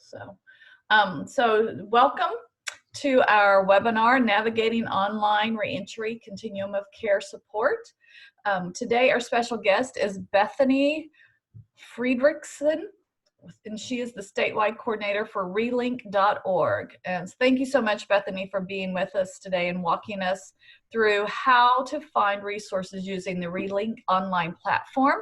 So welcome to our webinar, Navigating Online Reentry Continuum of Care Support. Today, our special guest is Bethany Friedrichsen, and she is the statewide coordinator for Relink.org. And thank you so much, Bethany, for being with us today and walking us through how to find resources using the Relink online platform.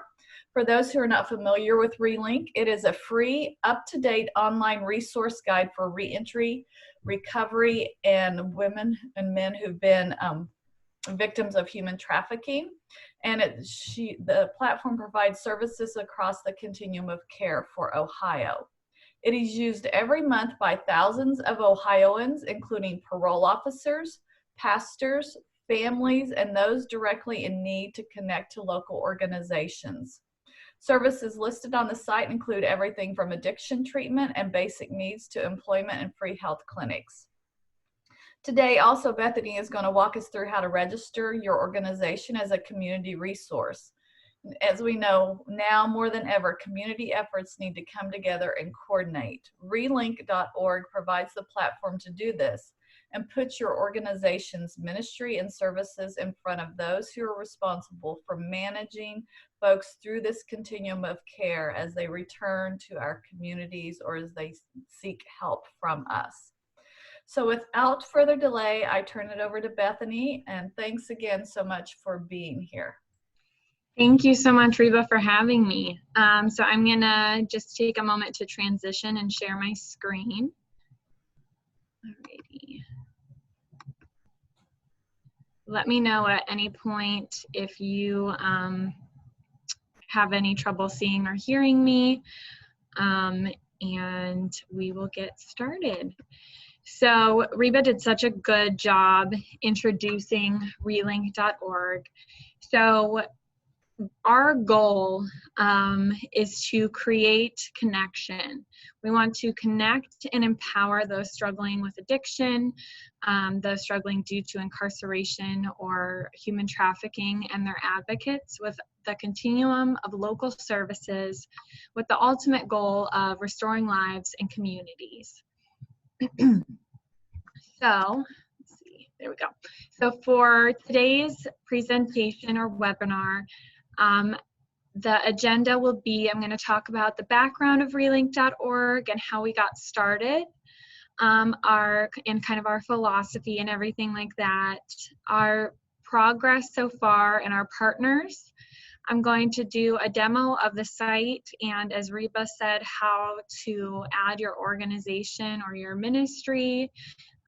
For those who are not familiar with Relink, it is a free, up-to-date online resource guide for reentry, recovery, and women and men who've been victims of human trafficking. And the platform provides services across the continuum of care for Ohio. It is used every month by thousands of Ohioans, including parole officers, pastors, families, and those directly in need to connect to local organizations. Services listed on the site include everything from addiction treatment and basic needs to employment and free health clinics. Today, also, Bethany is going to walk us through how to register your organization as a community resource. As we know, now more than ever, community efforts need to come together and coordinate. Relink.org provides the platform to do this and put your organization's ministry and services in front of those who are responsible for managing folks through this continuum of care as they return to our communities or as they seek help from us. So without further delay, I turn it over to Bethany, and thanks again so much for being here. Thank you so much, Reba, for having me. So I'm gonna just take a moment to transition and share my screen. Alrighty. Let me know at any point if you have any trouble seeing or hearing me, and we will get started. So Reba did such a good job introducing Relink.org. So our goal is to create connection. We want to connect and empower those struggling with addiction, those struggling due to incarceration or human trafficking, and their advocates with the continuum of local services with the ultimate goal of restoring lives and communities. So, let's see, there we go. So for today's presentation or webinar, the agenda will be, I'm going to talk about the background of Relink.org and how we got started, and kind of our philosophy and everything like that, our progress so far and our partners. I'm going to do a demo of the site and, as Reba said, how to add your organization or your ministry,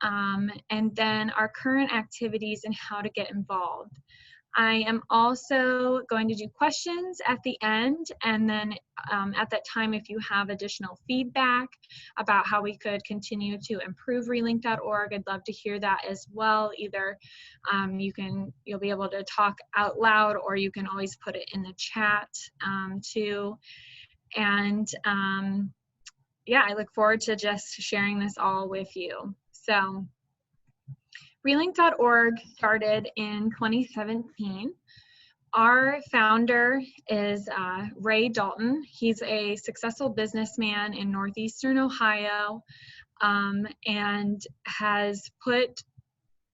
and then our current activities and how to get involved. I am also going to do questions at the end, and then at that time, if you have additional feedback about how we could continue to improve Relink.org, I'd love to hear that as well. Either you'll be able to talk out loud, or you can always put it in the chat too. And yeah, I look forward to just sharing this all with you. So Relink.org started in 2017. Our founder is Ray Dalton. He's a successful businessman in Northeastern Ohio, and has put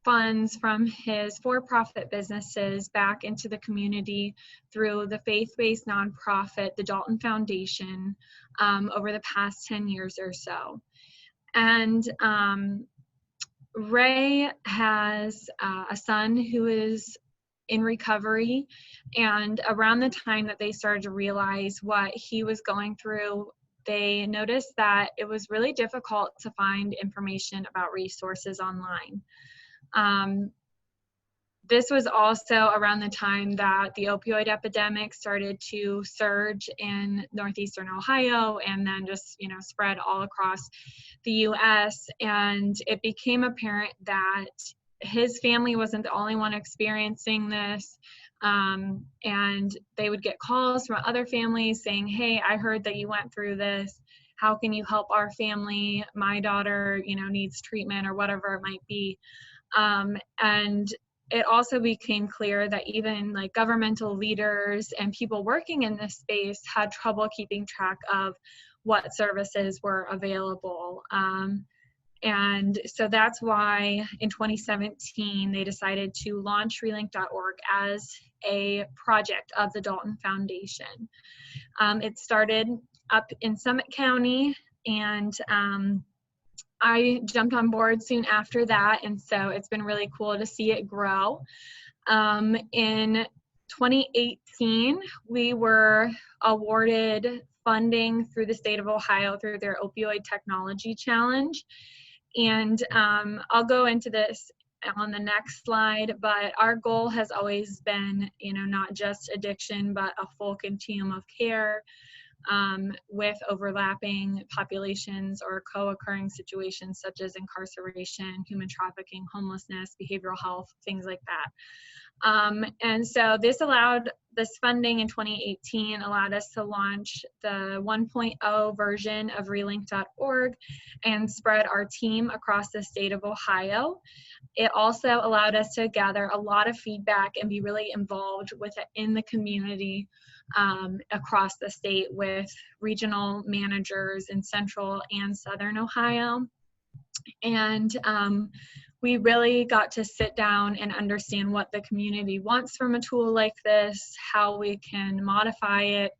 funds from his for-profit businesses back into the community through the faith-based nonprofit, the Dalton Foundation, over the past 10 years or so. And Ray has a son who is in recovery, and around the time that they started to realize what he was going through, they noticed that it was really difficult to find information about resources online. This was also around the time that the opioid epidemic started to surge in Northeastern Ohio, and then just, spread all across the US. And it became apparent that his family wasn't the only one experiencing this. And they would get calls from other families saying, "Hey, I heard that you went through this. How can you help our family? My daughter, needs treatment," or whatever it might be. And it also became clear that even like governmental leaders and people working in this space had trouble keeping track of what services were available. And so that's why in 2017, they decided to launch Relink.org as a project of the Dalton Foundation. It started up in Summit County, and I jumped on board soon after that, and so it's been really cool to see it grow. In 2018, we were awarded funding through the state of Ohio through their Opioid Technology Challenge. And I'll go into this on the next slide, but our goal has always been, not just addiction, but a full continuum of care with overlapping populations or co-occurring situations such as incarceration, human trafficking, homelessness, behavioral health, things like that. And so this funding in 2018 allowed us to launch the 1.0 version of Relink.org and spread our team across the state of Ohio. It also allowed us to gather a lot of feedback and be really involved in the community across the state with regional managers in central and southern Ohio. And we really got to sit down and understand what the community wants from a tool like this, how we can modify it,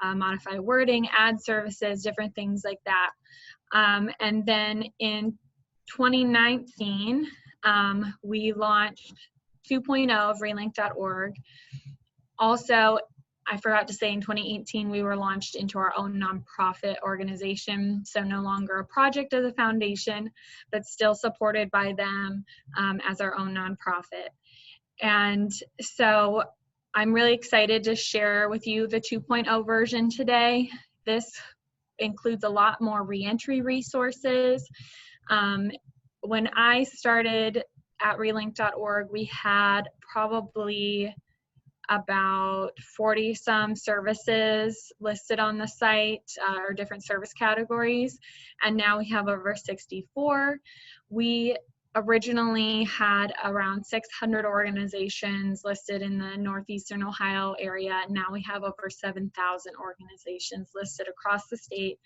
modify wording, add services, different things like that. And then in 2019, we launched 2.0 of Relink.org. Also, I forgot to say in 2018, we were launched into our own nonprofit organization. So no longer a project of the foundation, but still supported by them as our own nonprofit. And so I'm really excited to share with you the 2.0 version today. This includes a lot more reentry resources. When I started at Relink.org, we had probably about 40 some services listed on the site, or different service categories, and now we have over 64. We originally had around 600 organizations listed in the northeastern Ohio area. Now we have over 7,000 organizations listed across the state,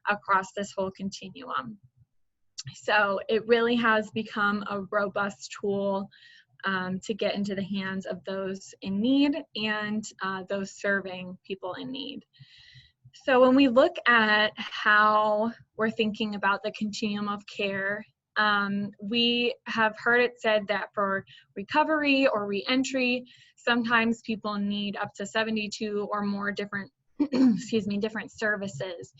across this whole continuum. So it really has become a robust tool to get into the hands of those in need and those serving people in need. So when we look at how we're thinking about the continuum of care, we have heard it said that for recovery or reentry, sometimes people need up to 72 or more different different services.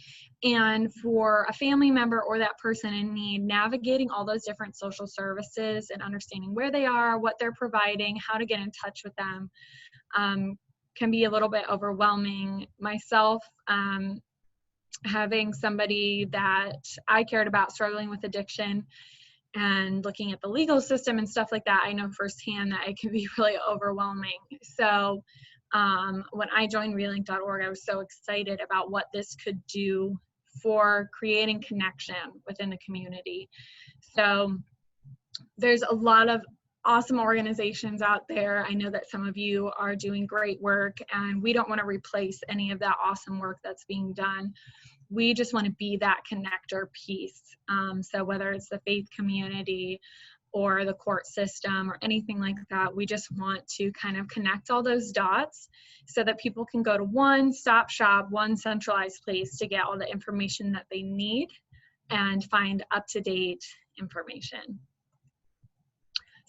And for a family member or that person in need, navigating all those different social services and understanding where they are, what they're providing, how to get in touch with them, can be a little bit overwhelming. Myself, having somebody that I cared about struggling with addiction and looking at the legal system and stuff like that, I know firsthand that it can be really overwhelming. So when I joined Relink.org, I was so excited about what this could do for creating connection within the community. So there's a lot of awesome organizations out there. I know that some of you are doing great work, and we don't want to replace any of that awesome work that's being done. We just want to be that connector piece. So whether it's the faith community or the court system or anything like that, we just want to kind of connect all those dots so that people can go to one stop shop, one centralized place to get all the information that they need and find up-to-date information.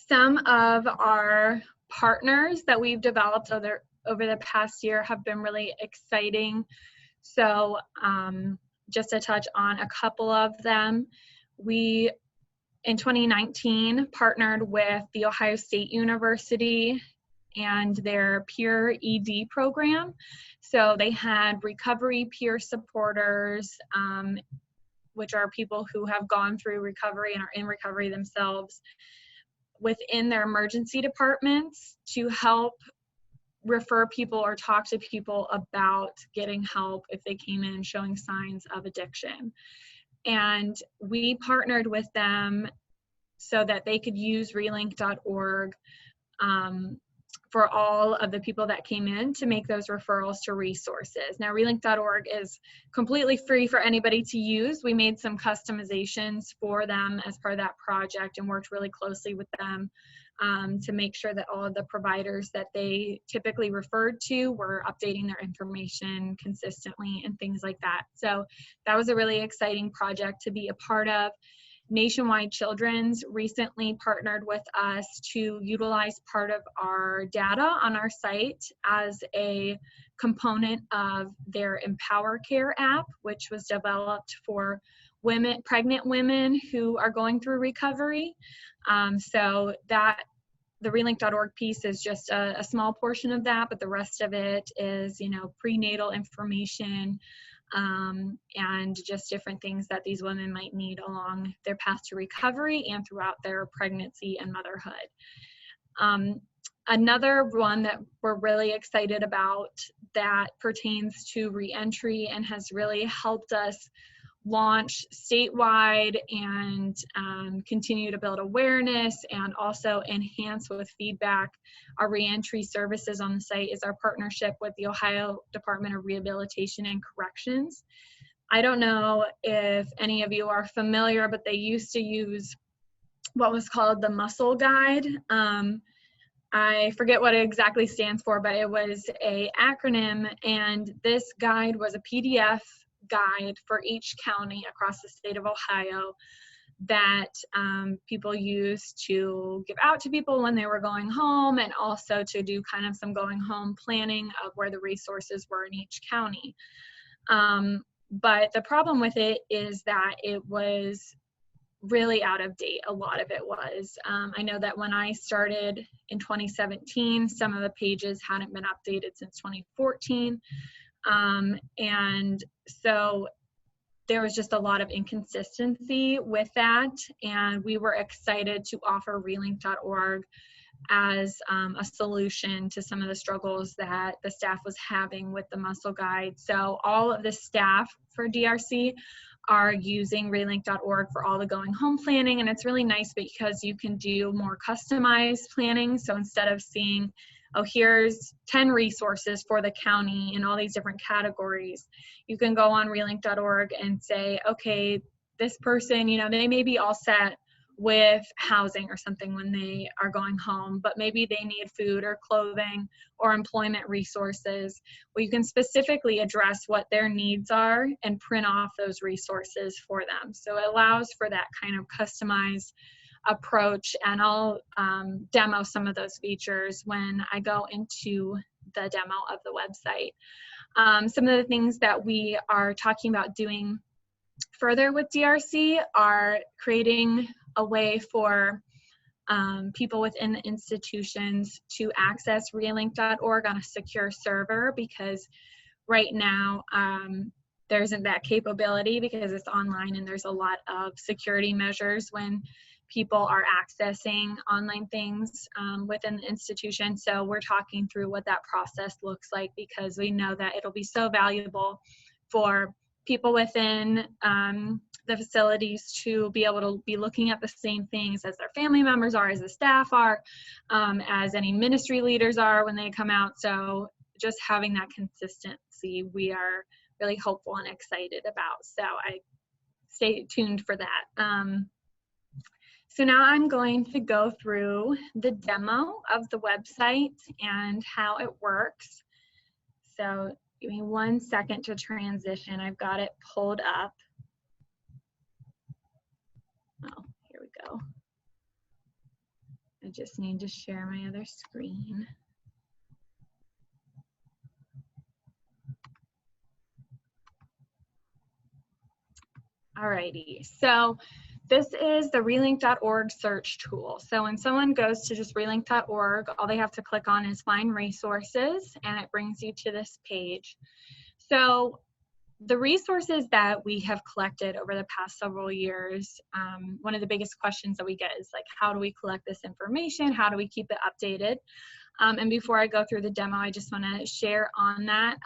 Some of our partners that we've developed over the past year have been really exciting. So just to touch on a couple of them, we in 2019 partnered with the Ohio State University and their peer ED program. So they had recovery peer supporters, which are people who have gone through recovery and are in recovery themselves, within their emergency departments to help refer people or talk to people about getting help if they came in showing signs of addiction. And we partnered with them so that they could use Relink.org for all of the people that came in to make those referrals to resources. Now, relink.org is completely free for anybody to use. We made some customizations for them as part of that project and worked really closely with them to make sure that all of the providers that they typically referred to were updating their information consistently and things like that. So that was a really exciting project to be a part of. Nationwide Children's recently partnered with us to utilize part of our data on our site as a component of their Empower Care app, which was developed for women, pregnant women who are going through recovery. So that the relink.org piece is just a small portion of that, but the rest of it is, you know, prenatal information, and just different things that these women might need along their path to recovery and throughout their pregnancy and motherhood. Another one that we're really excited about that pertains to reentry and has really helped us launch statewide and continue to build awareness and also enhance with feedback our reentry services on the site is our partnership with the Ohio Department of Rehabilitation and Corrections. I don't know if any of you are familiar, but they used to use what was called the Muscle Guide. I forget what it exactly stands for, but it was an acronym, and this guide was a PDF guide for each county across the state of Ohio that people used to give out to people when they were going home, and also to do kind of some going home planning of where the resources were in each county. But the problem with it is that it was really out of date. A lot of it was. I know that when I started in 2017, some of the pages hadn't been updated since 2014. And so there was just a lot of inconsistency with that, and we were excited to offer relink.org as a solution to some of the struggles that the staff was having with the Muscle Guide. So all of the staff for DRC are using relink.org for all the going home planning, and it's really nice because you can do more customized planning. So instead of seeing, oh, here's 10 resources for the county in all these different categories, you can go on relink.org and say, okay, this person, you know, they may be all set with housing or something when they are going home, but maybe they need food or clothing or employment resources. Well, you can specifically address what their needs are and print off those resources for them. So it allows for that kind of customized approach, and I'll demo some of those features when I go into the demo of the website. Some of the things that we are talking about doing further with DRC are creating a way for people within the institutions to access relink.org on a secure server, because right now there isn't that capability because it's online, and there's a lot of security measures when people are accessing online things within the institution. So we're talking through what that process looks like, because we know that it'll be so valuable for people within the facilities to be able to be looking at the same things as their family members are, as the staff are, as any ministry leaders are when they come out. So just having that consistency, we are really hopeful and excited about. So I stay tuned for that. So now I'm going to go through the demo of the website and how it works. So give me 1 second to transition. I've got it pulled up. Oh, here we go. I just need to share my other screen. Alrighty, so this is the relink.org search tool. So when someone goes to just relink.org, all they have to click on is find resources, and it brings you to this page. So the resources that we have collected over the past several years, one of the biggest questions that we get is like, how do we collect this information? How do we keep it updated? And before I go through the demo, I just want to share on that.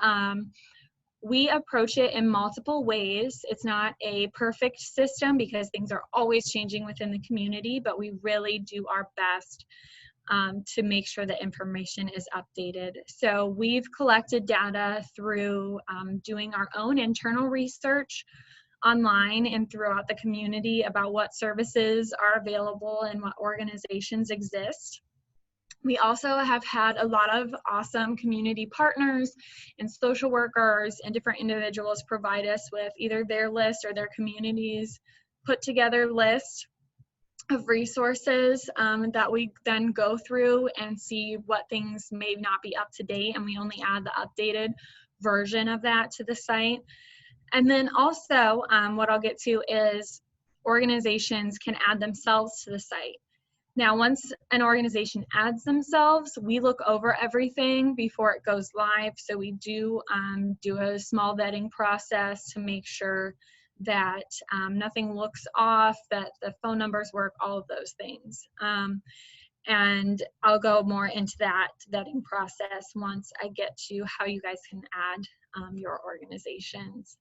We approach it in multiple ways. It's not a perfect system because things are always changing within the community, but we really do our best to make sure that information is updated. So we've collected data through doing our own internal research online and throughout the community about what services are available and what organizations exist. We also have had a lot of awesome community partners and social workers and different individuals provide us with either their list or their community's put together list of resources that we then go through and see what things may not be up to date, and we only add the updated version of that to the site. And then also what I'll get to is organizations can add themselves to the site. Now, once an organization adds themselves, we look over everything before it goes live. So we do a small vetting process to make sure that nothing looks off, that the phone numbers work, all of those things. And I'll go more into that vetting process once I get to how you guys can add your organizations.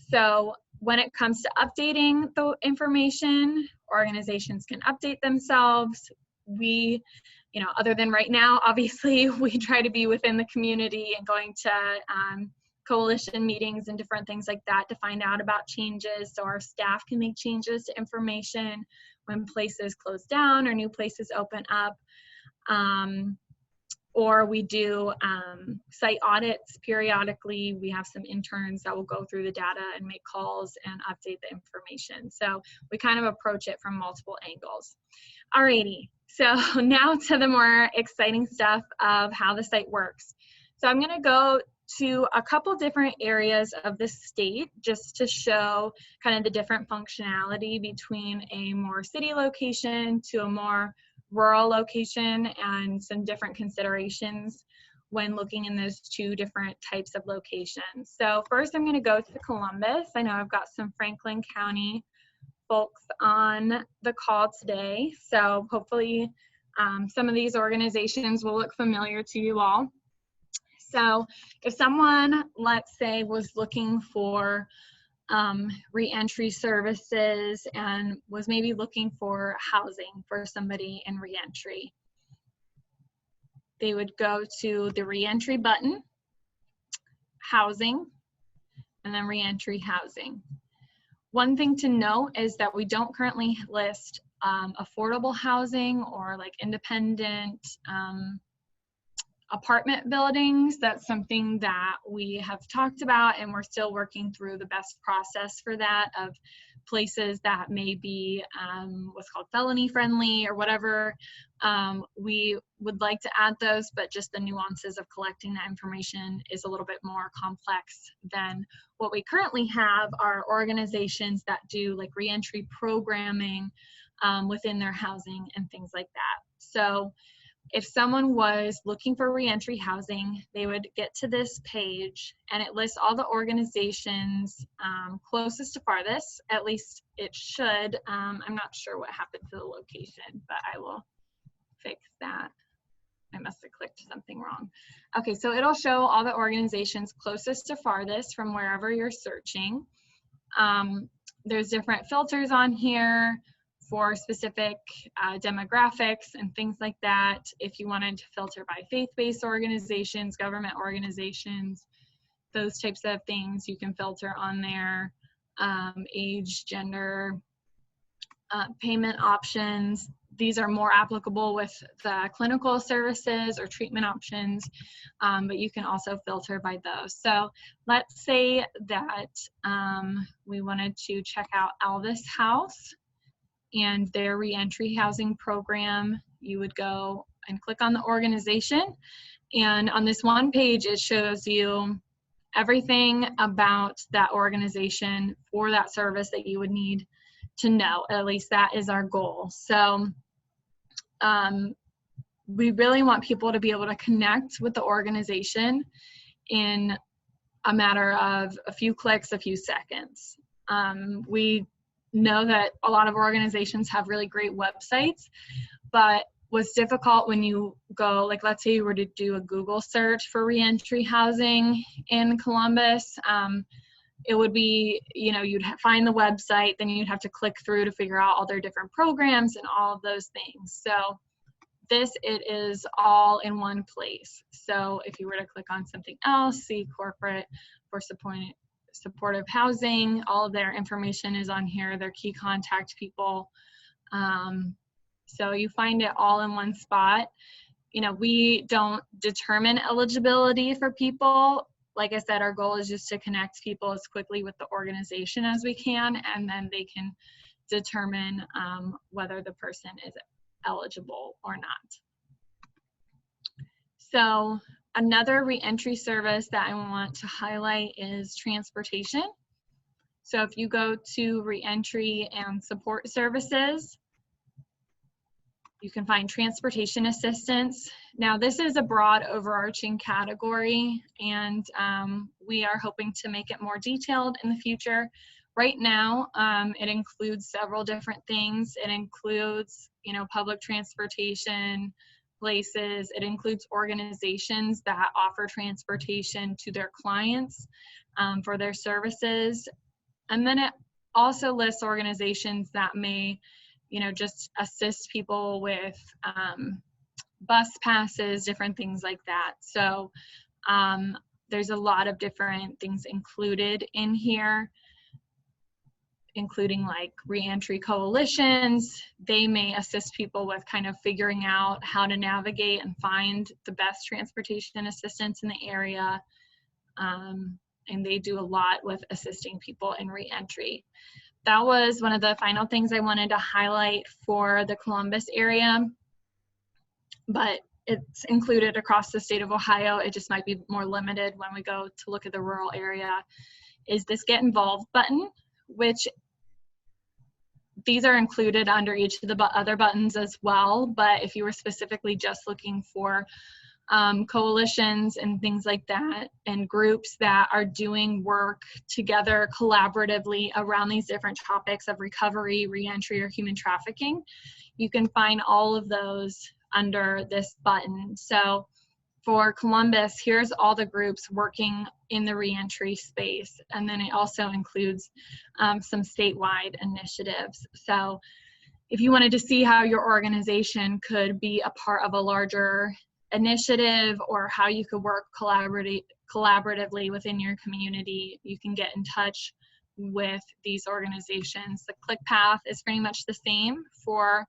So when it comes to updating the information, organizations can update themselves. We, other than right now, obviously, we try to be within the community and going to coalition meetings and different things like that to find out about changes, so our staff can make changes to information when places close down or new places open up. Or we do site audits periodically. We have some interns that will go through the data and make calls and update the information. So we kind of approach it from multiple angles. Alrighty, so now to the more exciting stuff of how the site works. So I'm gonna go to a couple different areas of the state just to show kind of the different functionality between a more city location to a more rural location and some different considerations when looking in those two different types of locations. So first I'm going to go to Columbus. I know I've got some Franklin County folks on the call today, so hopefully some of these organizations will look familiar to you all. So if someone, let's say, was looking for reentry services and was maybe looking for housing for somebody in reentry, they would go to the reentry button, housing, and then reentry housing. One thing to note is that we don't currently list affordable housing or like independent apartment buildings. That's something that we have talked about, and we're still working through the best process for that, of places that may be what's called felony friendly or whatever. We would like to add those, but just the nuances of collecting that information is a little bit more complex than what we currently have. Are organizations that do like reentry programming within their housing and things like that. So if someone was looking for reentry housing, they would get to this page and it lists all the organizations closest to farthest. At least it should. I'm not sure what happened to the location, but I will fix that. I must have clicked something wrong. Okay, so it'll show all the organizations closest to farthest from wherever you're searching. There's different filters on here for specific demographics and things like that. If you wanted to filter by faith-based organizations, government organizations, those types of things, you can filter on there. Age, gender, payment options. These are more applicable with the clinical services or treatment options, but you can also filter by those. So let's say that we wanted to check out Alvis House and their reentry housing program. You would go and click on the organization, and on this one page it shows you everything about that organization for that service that you would need to know. At least that is our goal. So we really want people to be able to connect with the organization in a matter of a few clicks, a few seconds. We know that a lot of organizations have really great websites, but what's difficult when you go, like let's say you were to do a Google search for reentry housing in Columbus, it would be, you'd find the website, then you'd have to click through to figure out all their different programs and all of those things. So it is all in one place. So if you were to click on something else, see corporate for supportive housing, all of their information is on here, their key contact people. So you find it all in one spot. You know, we don't determine eligibility for people. Like I said, our goal is just to connect people as quickly with the organization as we can, and then they can determine whether the person is eligible or not. So another reentry service that I want to highlight is transportation. So if you go to reentry and support services, you can find transportation assistance. Now this is a broad overarching category, and we are hoping to make it more detailed in the future. Right now, it includes several different things. It includes, you know, public transportation places. It includes organizations that offer transportation to their clients for their services. And then it also lists organizations that may, you know, just assist people with bus passes, different things like that. So there's a lot of different things included in here, including like reentry coalitions. They may assist people with kind of figuring out how to navigate and find the best transportation assistance in the area. And they do a lot with assisting people in reentry. That was one of the final things I wanted to highlight for the Columbus area, but it's included across the state of Ohio. It just might be more limited when we go to look at the rural area, is this Get Involved button, which these are included under each of the other buttons as well. But if you were specifically just looking for coalitions and things like that, and groups that are doing work together collaboratively around these different topics of recovery, reentry, or human trafficking, you can find all of those under this button. So for Columbus, here's all the groups working in the reentry space, and then it also includes some statewide initiatives. So if you wanted to see how your organization could be a part of a larger initiative, or how you could work collaboratively within your community, you can get in touch with these organizations. The click path is pretty much the same for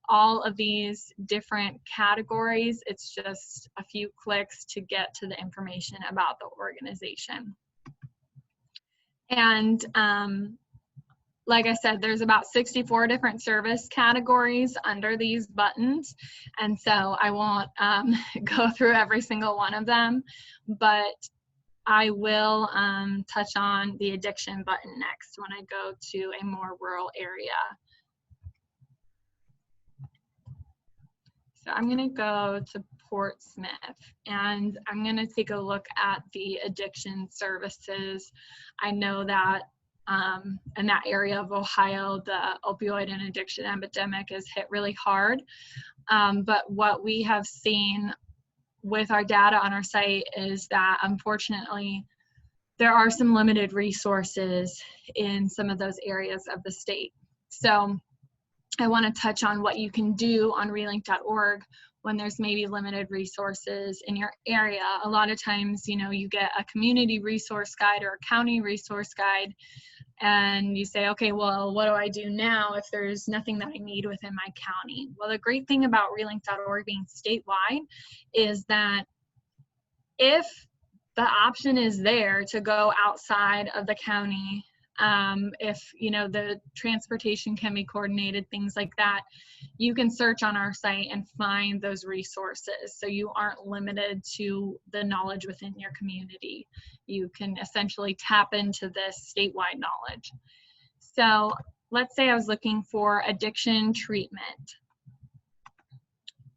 all of these different categories. It's just a few clicks to get to the information about the organization. And like I said, there's about 64 different service categories under these buttons. And so I won't go through every single one of them, but I will touch on the addiction button next when I go to a more rural area. So I'm gonna go to Portsmouth, and I'm gonna take a look at the addiction services. I know that in that area of Ohio, the opioid and addiction epidemic is hit really hard. But what we have seen with our data on our site is that, unfortunately, there are some limited resources in some of those areas of the state. So I want to touch on what you can do on relink.org when there's maybe limited resources in your area. A lot of times, you know, you get a community resource guide or a county resource guide, and you say, okay, well, what do I do now if there's nothing that I need within my county? Well, the great thing about relink.org being statewide is that if the option is there to go outside of the county, if, you know, the transportation can be coordinated, things like that, you can search on our site and find those resources. So you aren't limited to the knowledge within your community. You can essentially tap into this statewide knowledge. So let's say I was looking for addiction treatment.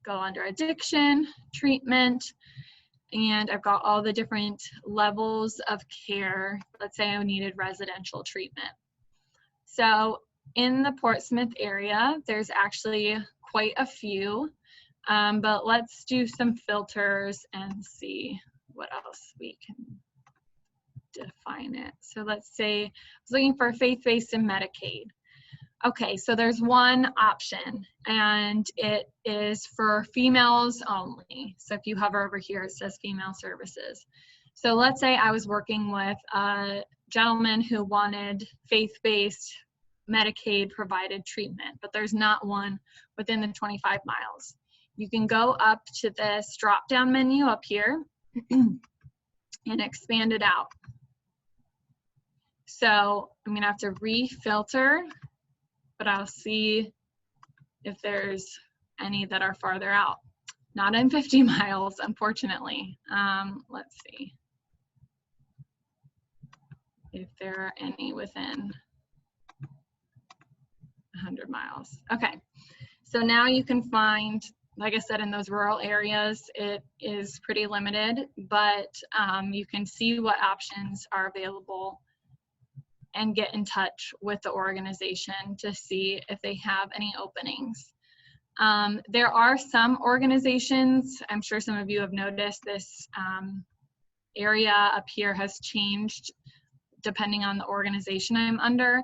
Go under addiction treatment, and I've got all the different levels of care. Let's say I needed residential treatment. So in the Portsmouth area, there's actually quite a few, but let's do some filters and see what else we can define it. So let's say I was looking for faith-based and Medicaid. Okay, so there's one option, and it is for females only. So if you hover over here, it says female services. So let's say I was working with a gentleman who wanted faith-based Medicaid provided treatment, but there's not one within the 25 miles. You can go up to this drop-down menu up here and expand it out. So I'm gonna have to refilter, but I'll see if there's any that are farther out. Not in 50 miles, unfortunately. Let's see if there are any within 100 miles. Okay, so now you can find, like I said, in those rural areas, it is pretty limited, but you can see what options are available and get in touch with the organization to see if they have any openings. There are some organizations, I'm sure some of you have noticed this area up here has changed depending on the organization I'm under.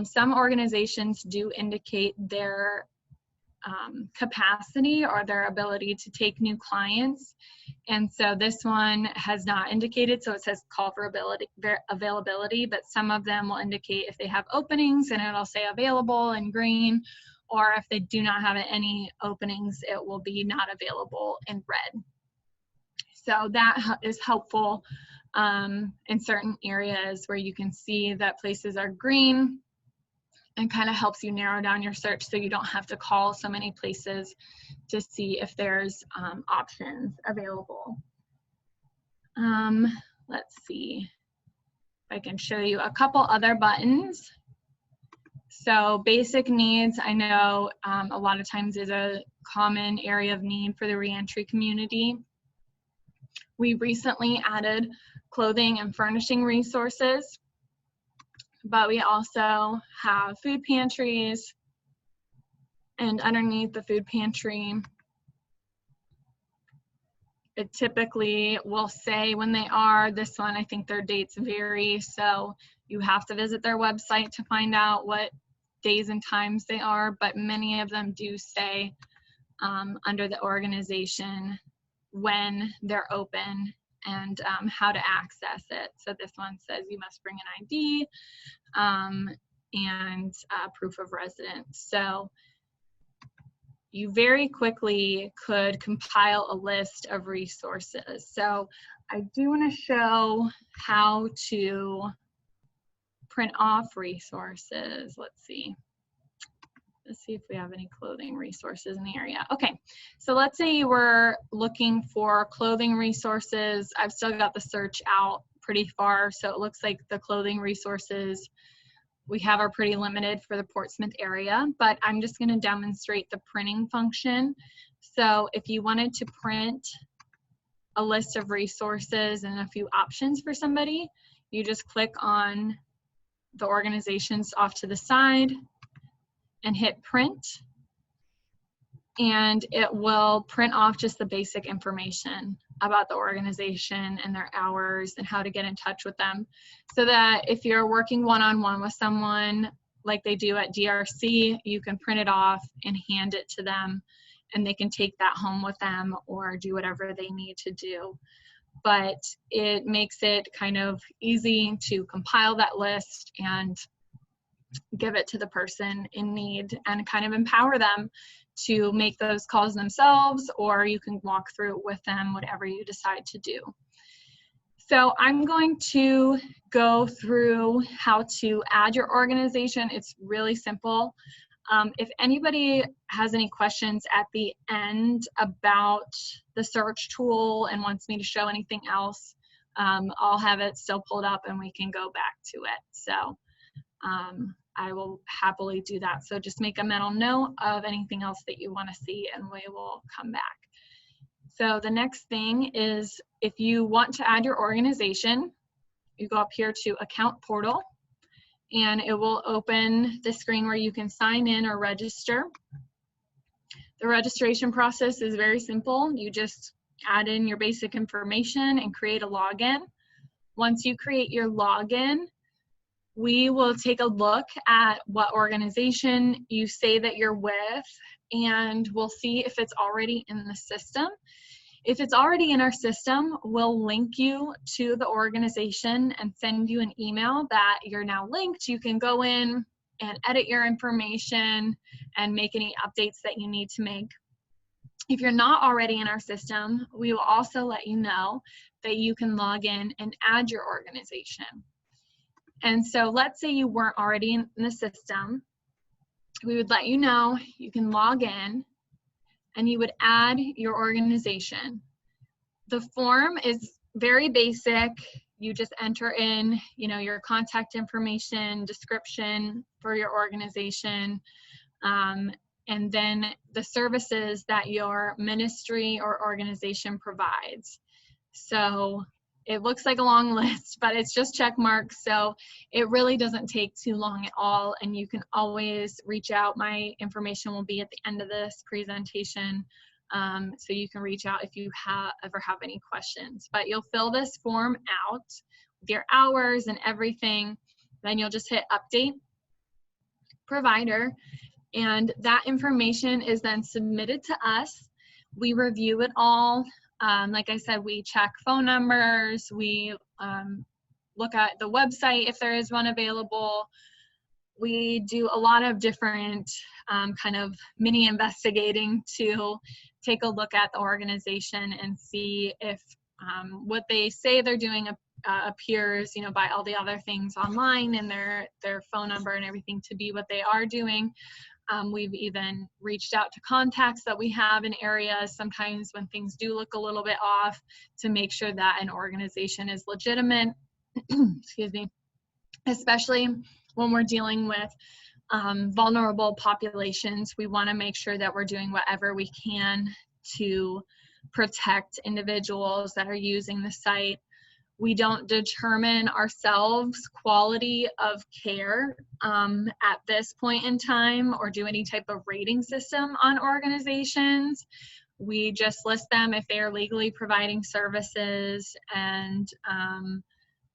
Some organizations do indicate their capacity or their ability to take new clients. And so this one has not indicated, so it says call for availability, but some of them will indicate if they have openings and it'll say available in green, or if they do not have any openings, it will be not available in red. So that is helpful in certain areas where you can see that places are green, and kind of helps you narrow down your search so you don't have to call so many places to see if there's options available. Let's see if I can show you a couple other buttons. So basic needs, I know a lot of times is a common area of need for the reentry community. We recently added clothing and furnishing resources, but we also have food pantries, and underneath the food pantry, it typically will say when they are. This one, I think their dates vary, so you have to visit their website to find out what days and times they are, but many of them do say under the organization when they're open and how to access it. So this one says you must bring an ID and proof of residence. So you very quickly could compile a list of resources. So I do want to show how to print off resources. Let's see if we have any clothing resources in the area. Okay, so let's say you were looking for clothing resources. I've still got the search out pretty far, so it looks like the clothing resources we have are pretty limited for the Portsmouth area, but I'm just going to demonstrate the printing function. So if you wanted to print a list of resources and a few options for somebody, you just click on the organizations off to the side and hit print, and it will print off just the basic information about the organization and their hours and how to get in touch with them, so that if you're working one-on-one with someone like they do at DRC, you can print it off and hand it to them, and they can take that home with them or do whatever they need to do. But it makes it kind of easy to compile that list and give it to the person in need and kind of empower them to make those calls themselves, or you can walk through it with them, whatever you decide to do. So I'm going to go through how to add your organization. It's really simple. If anybody has any questions at the end about the search tool and wants me to show anything else, I'll have it still pulled up and we can go back to it. So I will happily do that. So just make a mental note of anything else that you want to see and we will come back. So the next thing is, if you want to add your organization, you go up here to Account Portal, and it will open the screen where you can sign in or register. The registration process is very simple. You just add in your basic information and create a login. Once you create your login, we will take a look at what organization you say that you're with, and we'll see if it's already in the system. If it's already in our system, we'll link you to the organization and send you an email that you're now linked. You can go in and edit your information and make any updates that you need to make. If you're not already in our system, we will also let you know that you can log in and add your organization. And so let's say you weren't already in the system. We would let you know you can log in and you would add your organization. The form is very basic. You just enter in, your contact information, description for your organization, and then the services that your ministry or organization provides. So it looks like a long list, but it's just check marks, so it really doesn't take too long at all, and you can always reach out. My information will be at the end of this presentation, so you can reach out if you ever have any questions. But you'll fill this form out with your hours and everything, then you'll just hit update provider, and that information is then submitted to us. We review it all. Like I said, we check phone numbers, we look at the website if there is one available. We do a lot of different kind of mini investigating to take a look at the organization and see if what they say they're doing appears, by all the other things online and their phone number and everything to be what they are doing. We've even reached out to contacts that we have in areas sometimes when things do look a little bit off to make sure that an organization is legitimate, excuse me, especially when we're dealing with vulnerable populations. We want to make sure that we're doing whatever we can to protect individuals that are using the site. We don't determine ourselves quality of care at this point in time or do any type of rating system on organizations. We just list them if they are legally providing services and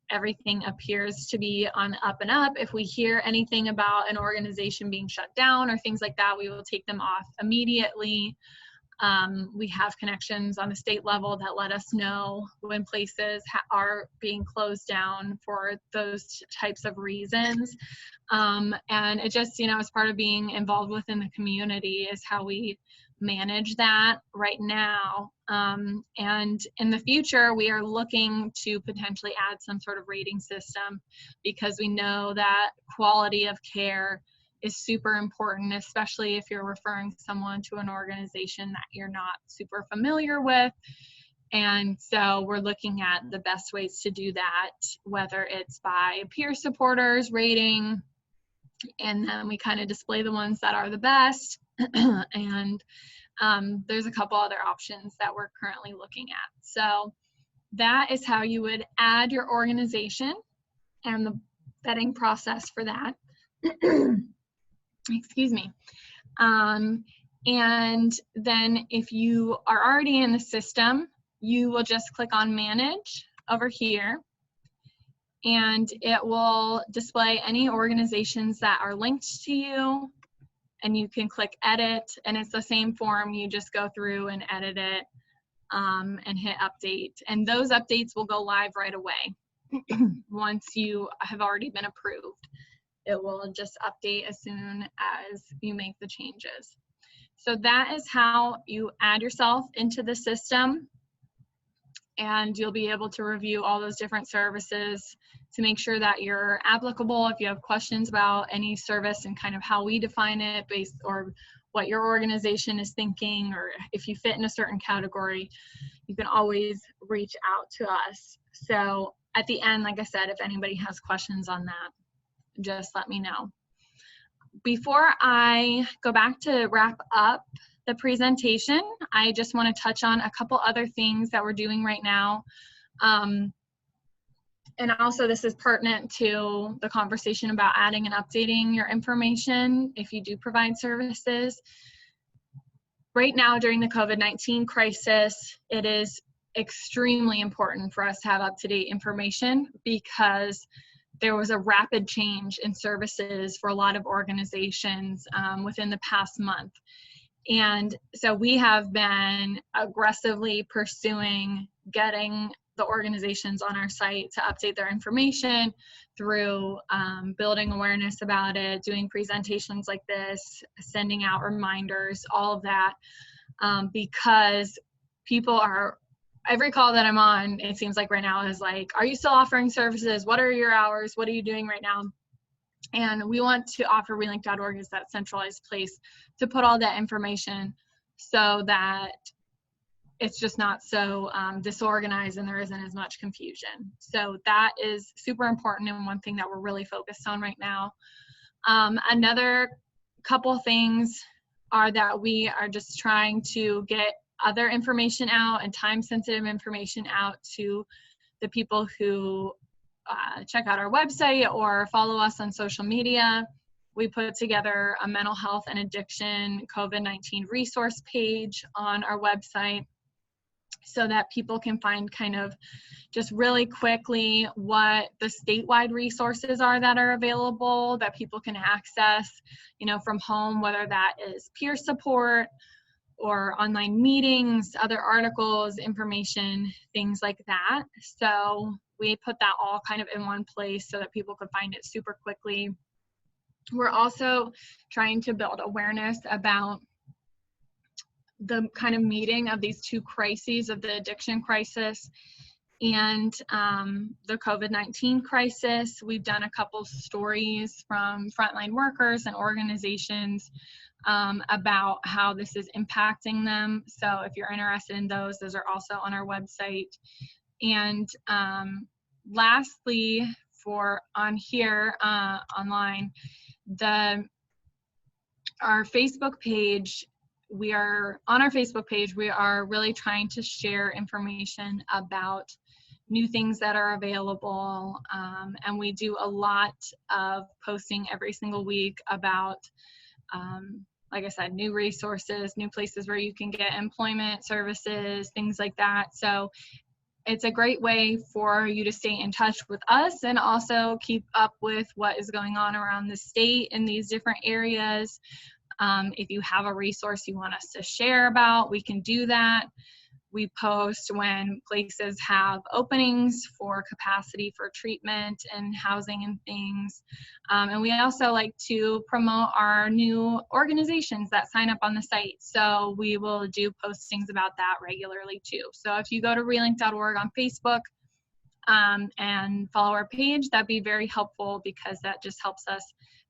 everything appears to be on the up and up. If we hear anything about an organization being shut down or things like that, we will take them off immediately. We have connections on the state level that let us know when places are being closed down for those types of reasons. And it just, as part of being involved within the community is how we manage that right now. And in the future, we are looking to potentially add some sort of rating system because we know that quality of care is super important, especially if you're referring someone to an organization that you're not super familiar with. And so we're looking at the best ways to do that, whether it's by peer supporters rating, and then we kind of display the ones that are the best. And there's a couple other options that we're currently looking at. So that is how you would add your organization and the vetting process for that. Excuse me. And then if you are already in the system, you will just click on Manage over here, and it will display any organizations that are linked to you, and you can click Edit, and it's the same form. You just go through and edit it and hit Update, and those updates will go live right away once you have already been approved. It will just update as soon as you make the changes. So that is how you add yourself into the system, and you'll be able to review all those different services to make sure that you're applicable. If you have questions about any service and kind of how we define it based or what your organization is thinking, or if you fit in a certain category, you can always reach out to us. So at the end, like I said, if anybody has questions on that, just let me know. Before I go back to wrap up the presentation, I just want to touch on a couple other things that we're doing right now. And also this is pertinent to the conversation about adding and updating your information if you do provide services. Right now during the COVID-19 crisis, it is extremely important for us to have up-to-date information because there was a rapid change in services for a lot of organizations within the past month. And so we have been aggressively pursuing getting the organizations on our site to update their information through building awareness about it, doing presentations like this, sending out reminders, all of that, because people are, every call that I'm on, it seems like right now is like, are you still offering services? What are your hours? What are you doing right now? And we want to offer Relink.org as that centralized place to put all that information so that it's just not so disorganized and there isn't as much confusion. So that is super important and one thing that we're really focused on right now. Another couple things are that we are just trying to get other information out and time-sensitive information out to the people who check out our website or follow us on social media. We put together a mental health and addiction COVID-19 resource page on our website so that people can find kind of just really quickly what the statewide resources are that are available that people can access, you know, from home, whether that is peer support or online meetings, other articles, information, things like that. So we put that all kind of in one place so that people could find it super quickly. We're also trying to build awareness about the kind of meeting of these two crises of the addiction crisis and the COVID-19 crisis. We've done a couple stories from frontline workers and organizations about how this is impacting them. So if you're interested in those are also on our website. And lastly, for on here online, our Facebook page, we are really trying to share information about new things that are available. And we do a lot of posting every single week about, like I said, new resources, new places where you can get employment services, things like that. So it's a great way for you to stay in touch with us and also keep up with what is going on around the state in these different areas. If you have a resource you want us to share about, we can do that. We post when places have openings for capacity for treatment and housing and things. And we also like to promote our new organizations that sign up on the site. So we will do postings about that regularly too. So if you go to relink.org on Facebook and follow our page, that'd be very helpful because that just helps us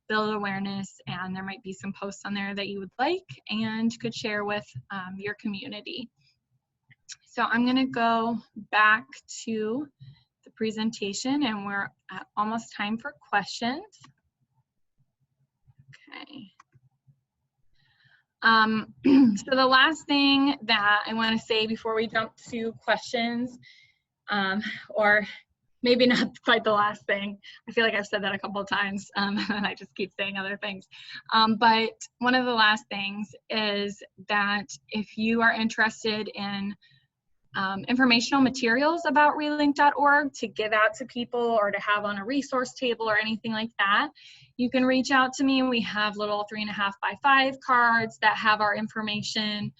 build awareness, and there might be some posts on there that you would like and could share with your community. So I'm going to go back to the presentation and we're at almost time for questions. Okay. So the last thing that I want to say before we jump to questions, or maybe not quite the last thing. I feel like I've said that a couple of times and I just keep saying other things. But one of the last things is that if you are interested in informational materials about relink.org to give out to people or to have on a resource table or anything like that, you can reach out to me. We have little 3.5 by 5 cards that have our information.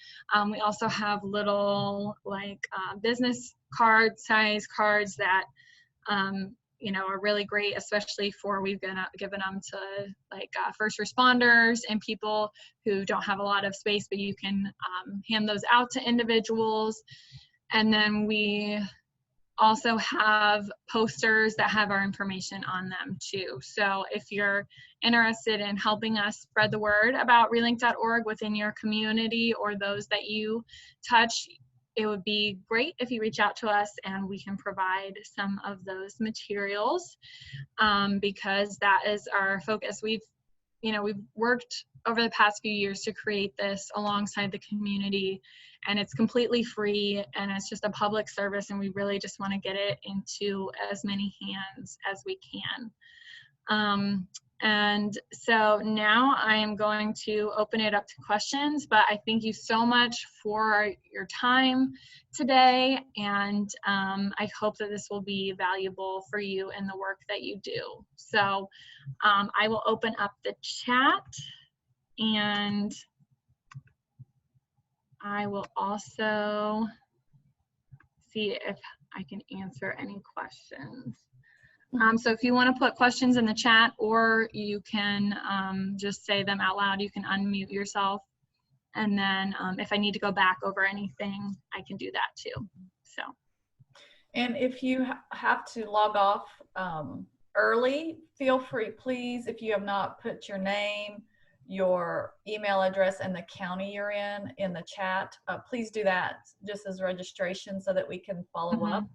We also have little like business card size cards that you know, are really great, especially for we've given them to like first responders and people who don't have a lot of space, but you can hand those out to individuals. And then we also have posters that have our information on them too. So if you're interested in helping us spread the word about relink.org within your community or those that you touch, it would be great if you reach out to us and we can provide some of those materials because that is our focus. We've worked over the past few years to create this alongside the community, and it's completely free and it's just a public service, and we really just want to get it into as many hands as we can. And so now I am going to open it up to questions, but I thank you so much for your time today, and I hope that this will be valuable for you in the work that you do. So I will open up the chat, and I will also see if I can answer any questions. So if you want to put questions in the chat, or you can just say them out loud, you can unmute yourself. And then if I need to go back over anything, I can do that too. So. And if you have to log off early, feel free, please, if you have not put your name, your email address, and the county you're in the chat, please do that just as registration so that we can follow up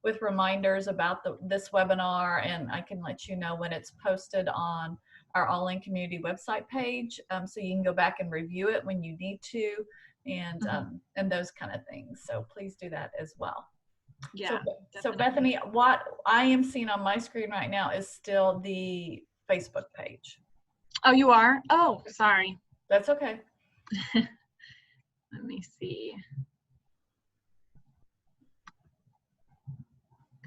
with reminders about this webinar, and I can let you know when it's posted on our All In Community website page, so you can go back and review it when you need to, and those kind of things. So please do that as well. Yeah. So Bethany, what I am seeing on my screen right now is still the Facebook page. Oh, you are? Oh, sorry. That's okay. Let me see.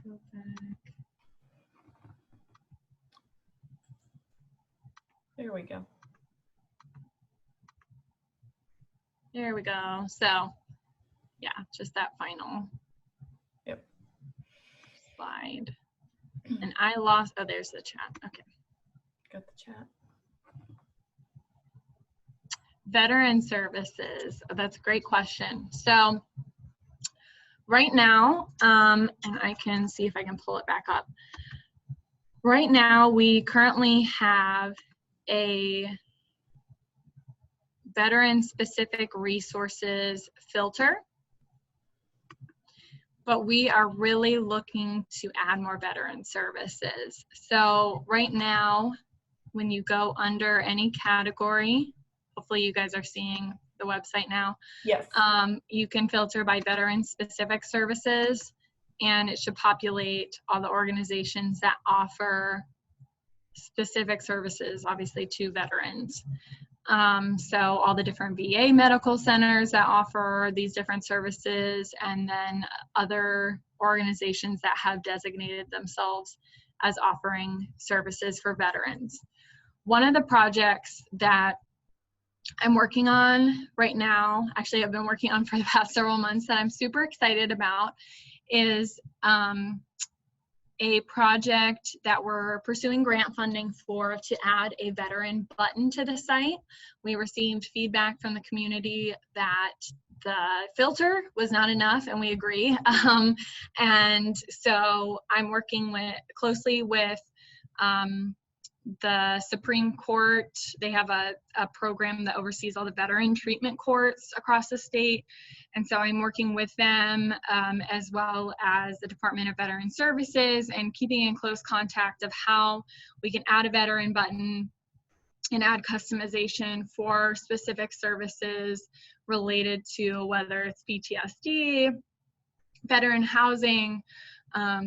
Go back. There we go. There we go. So, yeah, just that final slide. And I lost, oh, there's the chat. Okay. Got the chat. Veteran services. Oh, that's a great question. So right now, and I can see if I can pull it back up. Right now, we currently have a veteran-specific resources filter, but we are really looking to add more veteran services. So right now, when you go under any category, hopefully you guys are seeing the website now. Yes. You can filter by veteran-specific services, and it should populate all the organizations that offer specific services, obviously, to veterans. So all the different VA medical centers that offer these different services, and then other organizations that have designated themselves as offering services for veterans. One of the projects that I'm working on right now, actually I've been working on for the past several months, that I'm super excited about, is a project that we're pursuing grant funding for, to add a veteran button to the site. We received feedback from the community that the filter was not enough, and we agree. And so I'm working closely with the Supreme Court. They have a program that oversees all the veteran treatment courts across the state. And so I'm working with them, as well as the Department of Veteran Services, and keeping in close contact of how we can add a veteran button and add customization for specific services related to whether it's PTSD, veteran housing,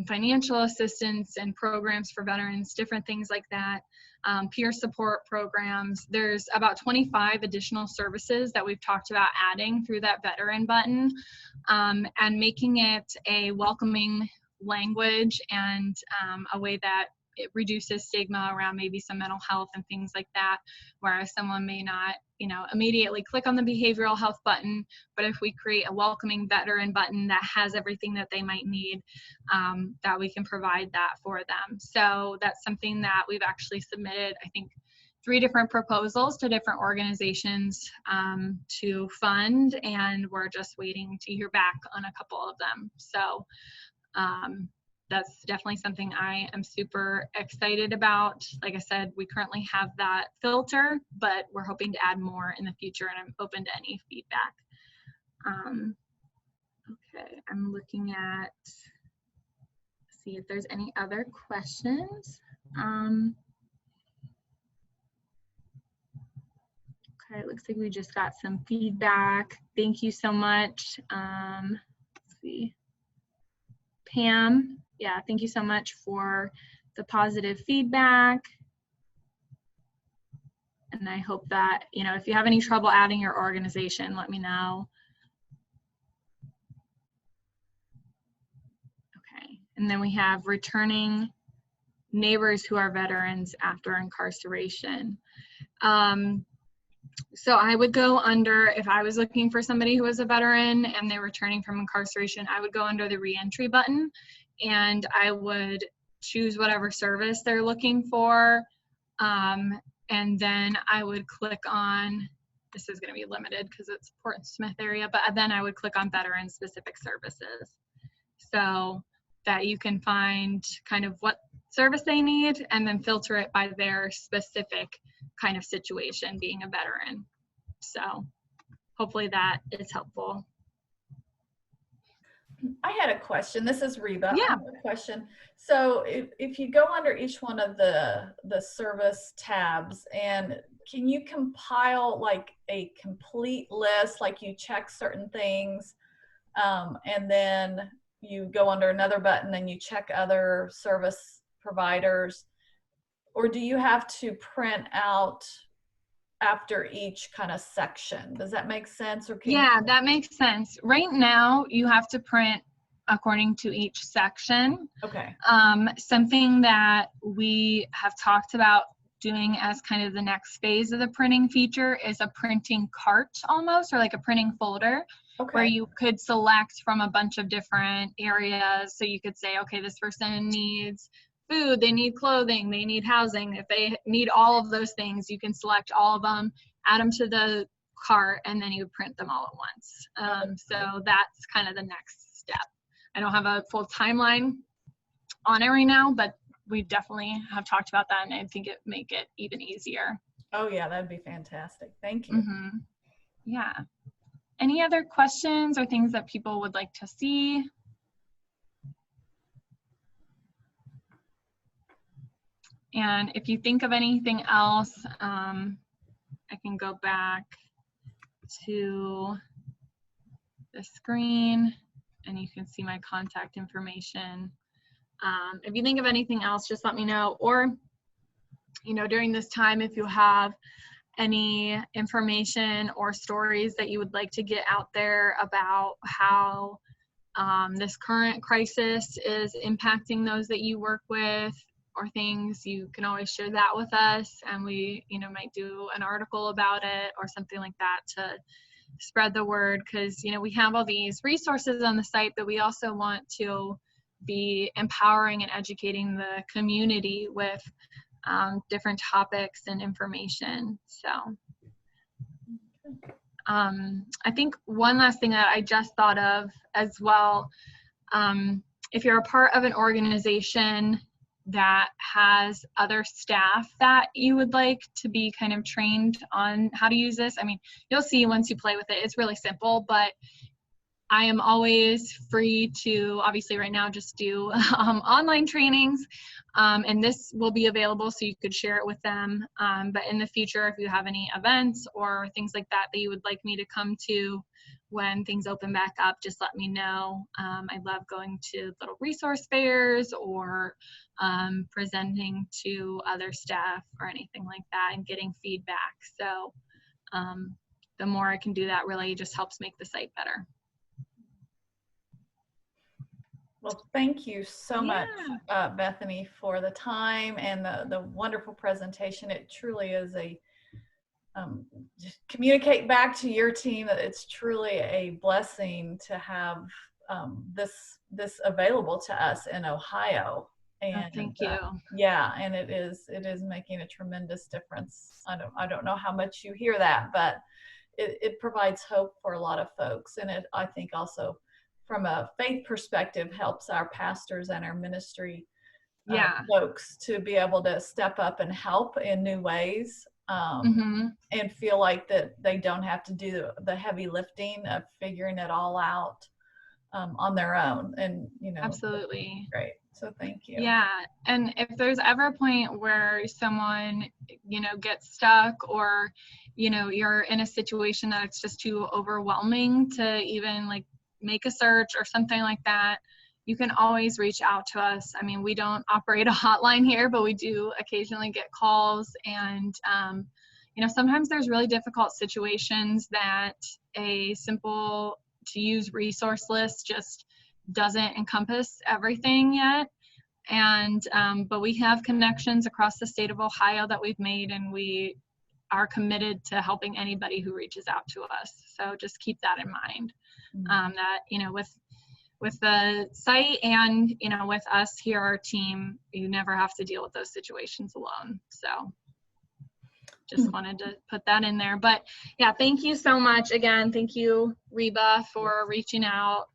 financial assistance and programs for veterans, different things like that, peer support programs. There's about 25 additional services that we've talked about adding through that veteran button, and making it a welcoming language, and a way that it reduces stigma around maybe some mental health and things like that, whereas someone may not, immediately click on the behavioral health button. But if we create a welcoming veteran button that has everything that they might need, that we can provide that for them. So that's something that we've actually submitted, I think, 3 different proposals to different organizations to fund, and we're just waiting to hear back on a couple of them. So that's definitely something I am super excited about. Like I said, we currently have that filter, but we're hoping to add more in the future, and I'm open to any feedback. Okay, I'm looking at, see if there's any other questions. Okay, it looks like we just got some feedback. Thank you so much. Let's see. Pam, yeah, thank you so much for the positive feedback. And I hope that, if you have any trouble adding your organization, let me know. Okay, and then we have returning neighbors who are veterans after incarceration. So I would go under, if I was looking for somebody who was a veteran and they're returning from incarceration, I would go under the reentry button, and I would choose whatever service they're looking for. And then I would click on, this is going to be limited because it's Fort Smith area, but then I would click on veteran specific services, so that you can find kind of what service they need and then filter it by their specific kind of situation, being a veteran. So hopefully that is helpful. I had a question. This is Reba. Yeah. I have a question. So if you go under each one of the service tabs, and can you compile like a complete list, like you check certain things, and then you go under another button and you check other service providers, or do you have to print out after each kind of section? Does that make sense? Or yeah, that makes sense. Right now, you have to print according to each section. Okay. Something that we have talked about doing as kind of the next phase of the printing feature is a printing cart almost, or like a printing folder. Okay. Where you could select from a bunch of different areas. So you could say, okay, this person needs food, they need clothing, they need housing. If they need all of those things, you can select all of them, add them to the cart, and then you print them all at once. So that's kind of the next step. I don't have a full timeline on it right now, but we definitely have talked about that, and I think it make it even easier. Oh yeah, that'd be fantastic. Thank you. Mm-hmm. Yeah. Any other questions or things that people would like to see? And if you think of anything else, I can go back to the screen and you can see my contact information. If you think of anything else, just let me know. Or, during this time, if you have any information or stories that you would like to get out there about how this current crisis is impacting those that you work with, or things, you can always share that with us, and we might do an article about it or something like that to spread the word, because we have all these resources on the site, but we also want to be empowering and educating the community with different topics and information. So I think one last thing that I just thought of as well, if you're a part of an organization that has other staff that you would like to be kind of trained on how to use this, I mean, you'll see once you play with it, it's really simple, but I am always free to, obviously right now, just do online trainings, and this will be available so you could share it with them. But in the future, if you have any events or things like that that you would like me to come to when things open back up, just let me know. I love going to little resource fairs or presenting to other staff or anything like that and getting feedback. So the more I can do that, really just helps make the site better. Well, thank you so much, Bethany, for the time and the wonderful presentation. It truly is a, just communicate back to your team that it's truly a blessing to have this available to us in Ohio. And thank you. Yeah, and it is making a tremendous difference. I don't know how much you hear that, but it provides hope for a lot of folks, and it, I think, also from a faith perspective, helps our pastors and our ministry folks to be able to step up and help in new ways, and feel like that they don't have to do the heavy lifting of figuring it all out on their own. And absolutely great. So thank you. Yeah, and if there's ever a point where someone gets stuck, or you're in a situation that it's just too overwhelming to even like make a search or something like that, you can always reach out to us. I mean, we don't operate a hotline here, but we do occasionally get calls, and sometimes there's really difficult situations that a simple to use resource list just doesn't encompass everything yet. And but we have connections across the state of Ohio that we've made, and we are committed to helping anybody who reaches out to us. So just keep that in mind. That with the site and with us here, our team, you never have to deal with those situations alone. So just wanted to put that in there. But yeah, thank you so much again. Thank you, Reba, for reaching out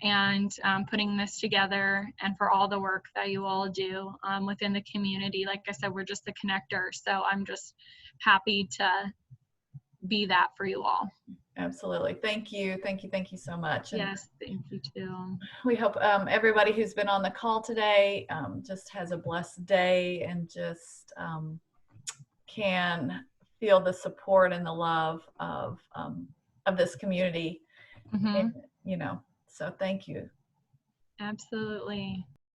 and putting this together, and for all the work that you all do within the community. Like I said, we're just a connector, so I'm just happy to be that for you all. Absolutely. Thank you. Thank you so much. And yes, thank you too. we hope everybody who's been on the call today just has a blessed day, and just can feel the support and the love of this community. And, so thank you. Absolutely.